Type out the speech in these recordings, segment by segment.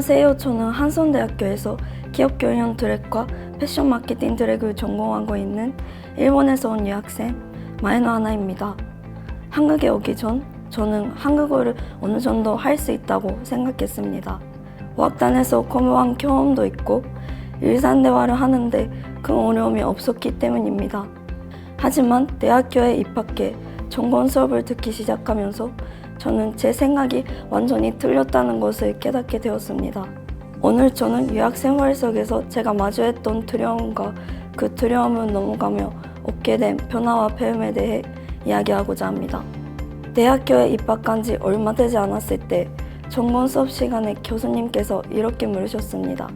안녕하세요. 저는 한손대학교에서 기업경영 트랙과 패션 마케팅 트랙을 전공하고 있는 일본에서 온 유학생 마에노 하나입니다. 한국에 오기 전 저는 한국어를 어느 정도 할 수 있다고 생각했습니다. 어학단에서 공부한 경험도 있고 일상 대화를 하는데 큰 어려움이 없었기 때문입니다. 하지만 대학교에 입학해 전공 수업을 듣기 시작하면서 저는 제 생각이 완전히 틀렸다는 것을 깨닫게 되었습니다. 오늘 저는 유학 생활 속에서 제가 마주했던 두려움과 그 두려움을 넘어가며 얻게 된 변화와 배움에 대해 이야기하고자 합니다. 대학교에 입학한 지 얼마 되지 않았을 때 전공 수업 시간에 교수님께서 이렇게 물으셨습니다.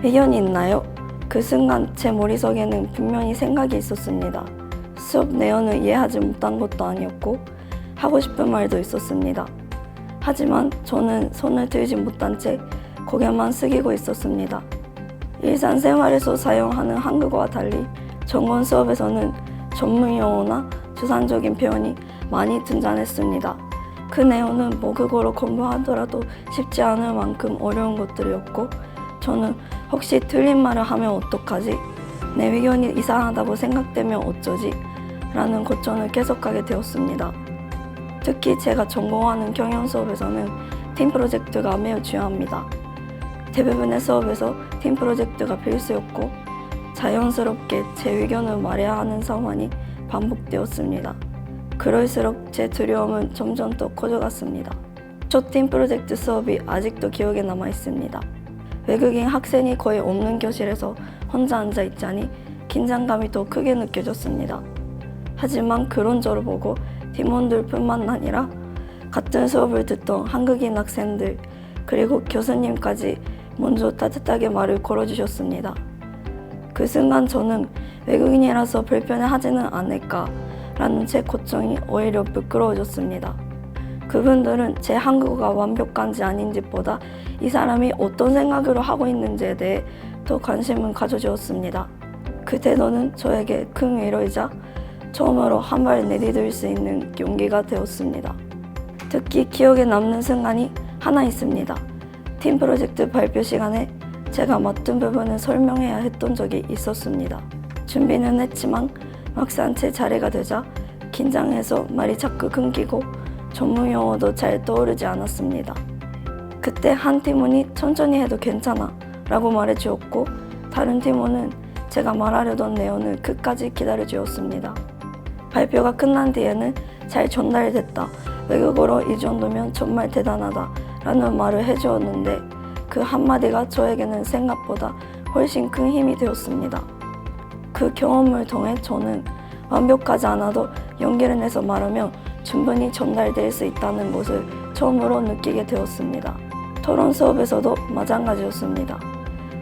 의견이 있나요? 그 순간 제 머릿속에는 분명히 생각이 있었습니다. 수업 내용을 이해하지 못한 것도 아니었고 하고 싶은 말도 있었습니다. 하지만 저는 손을 들지 못한 채 고개만 숙이고 있었습니다. 일상생활에서 사용하는 한국어와 달리 전공 수업에서는 전문 용어나 추상적인 표현이 많이 등장했습니다. 그 내용은 모국어로 공부하더라도 쉽지 않을 만큼 어려운 것들이었고 저는 혹시 틀린 말을 하면 어떡하지? 내 의견이 이상하다고 생각되면 어쩌지? 라는 고민을 계속하게 되었습니다. 특히 제가 전공하는 경영 수업에서는 팀 프로젝트가 매우 중요합니다. 대부분의 수업에서 팀 프로젝트가 필수였고 자연스럽게 제 의견을 말해야 하는 상황이 반복되었습니다. 그럴수록 제 두려움은 점점 더 커져갔습니다. 첫 팀 프로젝트 수업이 아직도 기억에 남아 있습니다. 외국인 학생이 거의 없는 교실에서 혼자 앉아 있자니 긴장감이 더 크게 느껴졌습니다. 하지만 그런 저를 보고 팀원들뿐만 아니라 같은 수업을 듣던 한국인 학생들 그리고 교수님까지 먼저 따뜻하게 말을 걸어주셨습니다. 그 순간 저는 외국인이라서 불편해하지는 않을까라는 제 걱정이 오히려 부끄러워졌습니다. 그분들은 제 한국어가 완벽한지 아닌지보다 이 사람이 어떤 생각으로 하고 있는지에 대해 더 관심을 가져주었습니다. 그 태도는 저에게 큰 위로이자 처음으로 한 발 내디딜 수 있는 용기가 되었습니다. 특히 기억에 남는 순간이 하나 있습니다. 팀 프로젝트 발표 시간에 제가 맡은 부분을 설명해야 했던 적이 있었습니다. 준비는 했지만 막상 제 자리가 되자 긴장해서 말이 자꾸 끊기고 전문 용어도 잘 떠오르지 않았습니다. 그때 한 팀원이 천천히 해도 괜찮아 라고 말해주었고 다른 팀원은 제가 말하려던 내용을 끝까지 기다려주었습니다. 발표가 끝난 뒤에는 잘 전달됐다. 외국어로 이 정도면 정말 대단하다. 라는 말을 해주었는데 그 한마디가 저에게는 생각보다 훨씬 큰 힘이 되었습니다. 그 경험을 통해 저는 완벽하지 않아도 용기를 내서 말하면 충분히 전달될 수 있다는 것을 처음으로 느끼게 되었습니다. 토론 수업에서도 마찬가지였습니다.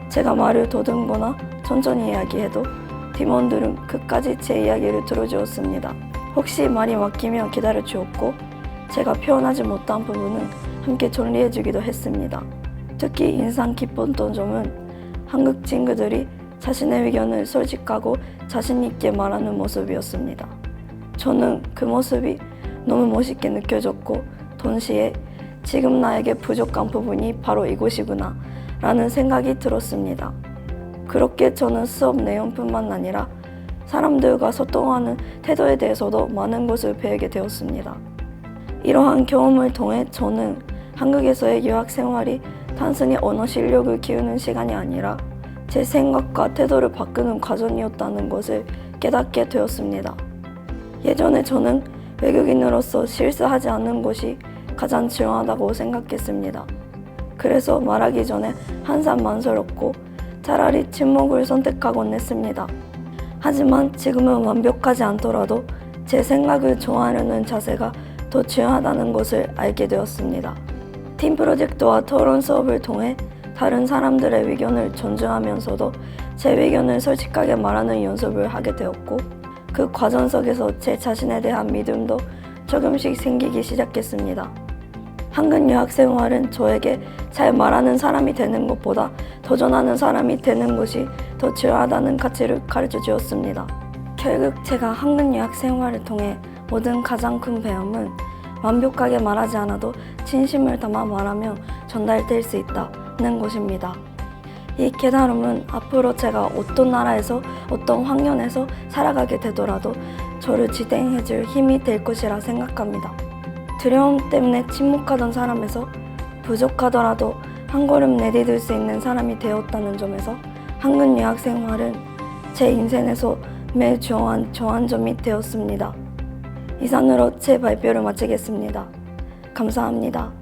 제가 말을 더듬거나 천천히 이야기해도 팀원들은 끝까지 제 이야기를 들어주었습니다. 혹시 말이 막히면 기다려주었고 제가 표현하지 못한 부분은 함께 정리해주기도 했습니다. 특히 인상 깊었던 점은 한국 친구들이 자신의 의견을 솔직하고 자신 있게 말하는 모습이었습니다. 저는 그 모습이 너무 멋있게 느껴졌고 동시에 지금 나에게 부족한 부분이 바로 이곳이구나 라는 생각이 들었습니다. 그렇게 저는 수업 내용뿐만 아니라 사람들과 소통하는 태도에 대해서도 많은 것을 배우게 되었습니다. 이러한 경험을 통해 저는 한국에서의 유학 생활이 단순히 언어 실력을 키우는 시간이 아니라 제 생각과 태도를 바꾸는 과정이었다는 것을 깨닫게 되었습니다. 예전에 저는 외국인으로서 실수하지 않는 것이 가장 중요하다고 생각했습니다. 그래서 말하기 전에 항상 망설였고 차라리 침묵을 선택하곤 했습니다. 하지만 지금은 완벽하지 않더라도 제 생각을 정하려는 자세가 더 중요하다는 것을 알게 되었습니다. 팀 프로젝트와 토론 수업을 통해 다른 사람들의 의견을 존중하면서도 제 의견을 솔직하게 말하는 연습을 하게 되었고 그 과정 속에서 제 자신에 대한 믿음도 조금씩 생기기 시작했습니다. 한국 유학 생활은 저에게 잘 말하는 사람이 되는 것보다 도전하는 사람이 되는 것이 더 중요하다는 가치를 가르쳐 주었습니다. 결국 제가 한국 유학 생활을 통해 얻은 가장 큰 배움은 완벽하게 말하지 않아도 진심을 담아 말하며 전달될 수 있다 받는 곳입니다. 이 깨달음은 앞으로 제가 어떤 나라에서 어떤 환경에서 살아가게 되더라도 저를 지탱해줄 힘이 될 것이라 생각합니다. 두려움 때문에 침묵하던 사람에서 부족하더라도 한 걸음 내디딜 수 있는 사람이 되었다는 점에서 한국 유학 생활은 제 인생에서 매우 중요한 점이 되었습니다. 이상으로 제 발표를 마치겠습니다. 감사합니다.